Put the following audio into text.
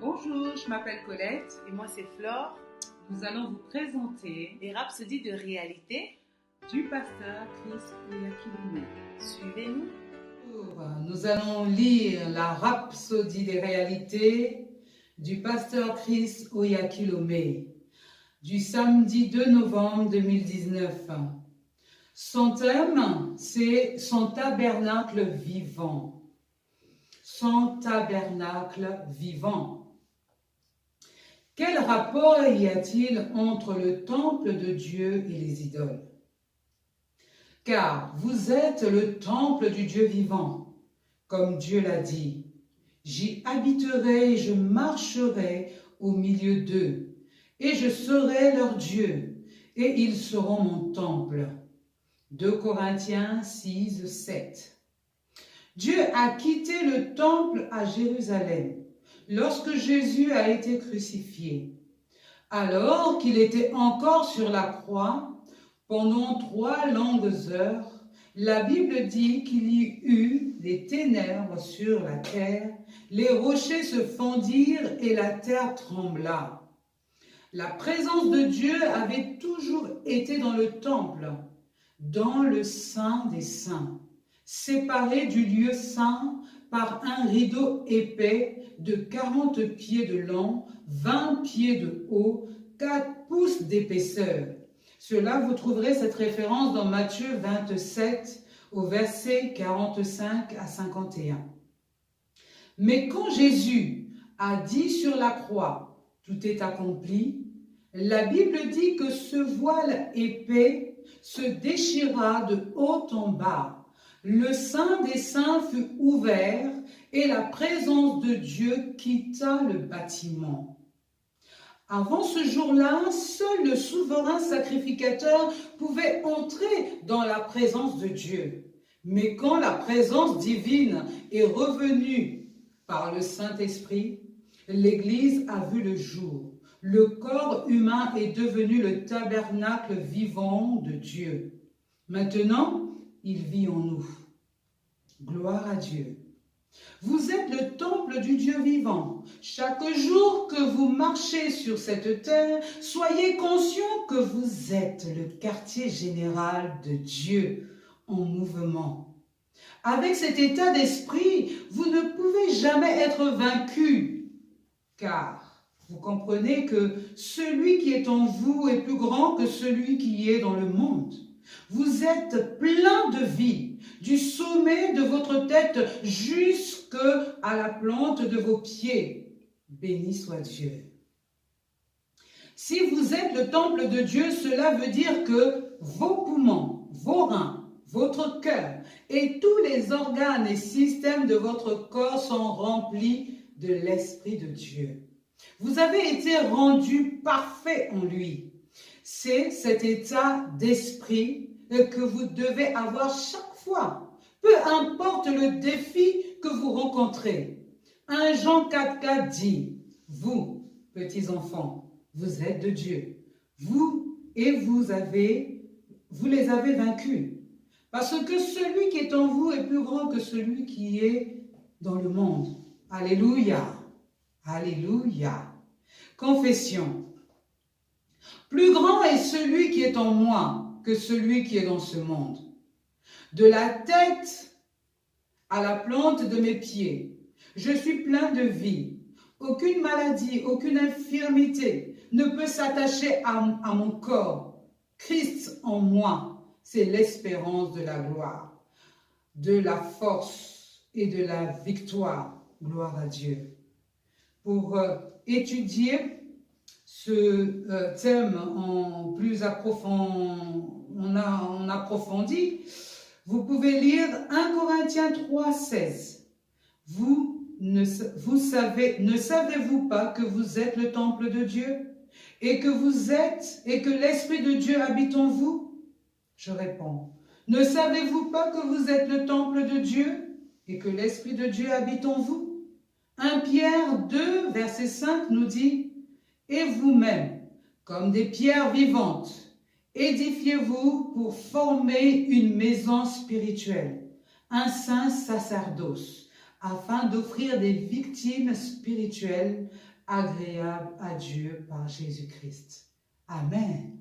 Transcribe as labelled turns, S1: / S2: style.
S1: Bonjour, je m'appelle Colette.
S2: Et moi c'est Flore,
S1: Nous allons vous présenter
S2: les rhapsodies de réalité.
S1: du pasteur Chris Oyakhilome.
S2: Suivez-nous.
S3: Nous allons lire la Rhapsodie des réalités du pasteur Chris Oyakhilome du samedi 2 novembre 2019. Son thème, c'est son tabernacle vivant. Son tabernacle vivant. Quel rapport y a-t-il entre le temple de Dieu et les idoles? Car vous êtes le temple du Dieu vivant, comme Dieu l'a dit. J'y habiterai et je marcherai au milieu d'eux, et je serai leur Dieu, et ils seront mon temple. 2 Corinthiens 6, 7. Dieu a quitté le temple à Jérusalem lorsque Jésus a été crucifié. Alors qu'il était encore sur la croix, pendant 3 longues heures, la Bible dit qu'il y eut des ténèbres sur la terre, les rochers se fendirent et la terre trembla. La présence de Dieu avait toujours été dans le temple, dans le Saint des Saints, séparé du lieu saint par un rideau épais de 40 pieds de long, 20 pieds de haut, 4 pouces d'épaisseur. Cela, vous trouverez cette référence dans Matthieu 27, au verset 45 à 51. Mais quand Jésus a dit sur la croix, tout est accompli, la Bible dit que ce voile épais se déchira de haut en bas. Le Saint des Saints fut ouvert et la présence de Dieu quitta le bâtiment. Avant ce jour-là, seul le souverain sacrificateur pouvait entrer dans la présence de Dieu. Mais quand la présence divine est revenue par le Saint-Esprit, l'Église a vu le jour. Le corps humain est devenu le tabernacle vivant de Dieu. Maintenant, il vit en nous. Gloire à Dieu. Vous êtes le temple du Dieu vivant. Chaque jour que vous marchez sur cette terre, soyez conscients que vous êtes le quartier général de Dieu en mouvement. Avec cet état d'esprit, vous ne pouvez jamais être vaincu, car vous comprenez que celui qui est en vous est plus grand que celui qui est dans le monde. Vous êtes plein de vie, du sommet de votre tête jusqu'à la plante de vos pieds. Béni soit Dieu. Si vous êtes le temple de Dieu, cela veut dire que vos poumons, vos reins, votre cœur et tous les organes et systèmes de votre corps sont remplis de l'Esprit de Dieu. Vous avez été rendu parfait en lui. C'est cet état d'esprit que vous devez avoir chaque fois, peu importe le défi que vous rencontrez. 1 Jean 4,4 dit, vous, petits enfants, vous êtes de Dieu. Vous les avez vaincus. Parce que celui qui est en vous est plus grand que celui qui est dans le monde. Alléluia. Alléluia. Confession. Plus grand est celui qui est en moi que celui qui est dans ce monde. De la tête à la plante de mes pieds, je suis plein de vie. Aucune maladie, aucune infirmité ne peut s'attacher à mon corps. Christ en moi, c'est l'espérance de la gloire, de la force et de la victoire. Gloire à Dieu. Pour étudier ce thème en approfondi, vous pouvez lire 1 Corinthiens 3, 16. Ne savez-vous pas que vous êtes le temple de Dieu et que l'Esprit de Dieu habite en vous? Je réponds, ne savez-vous pas que vous êtes le temple de Dieu et que l'Esprit de Dieu habite en vous? 1 Pierre 2, verset 5 nous dit, et vous-même, comme des pierres vivantes, édifiez-vous pour former une maison spirituelle, un saint sacerdoce, afin d'offrir des victimes spirituelles agréables à Dieu par Jésus-Christ. Amen.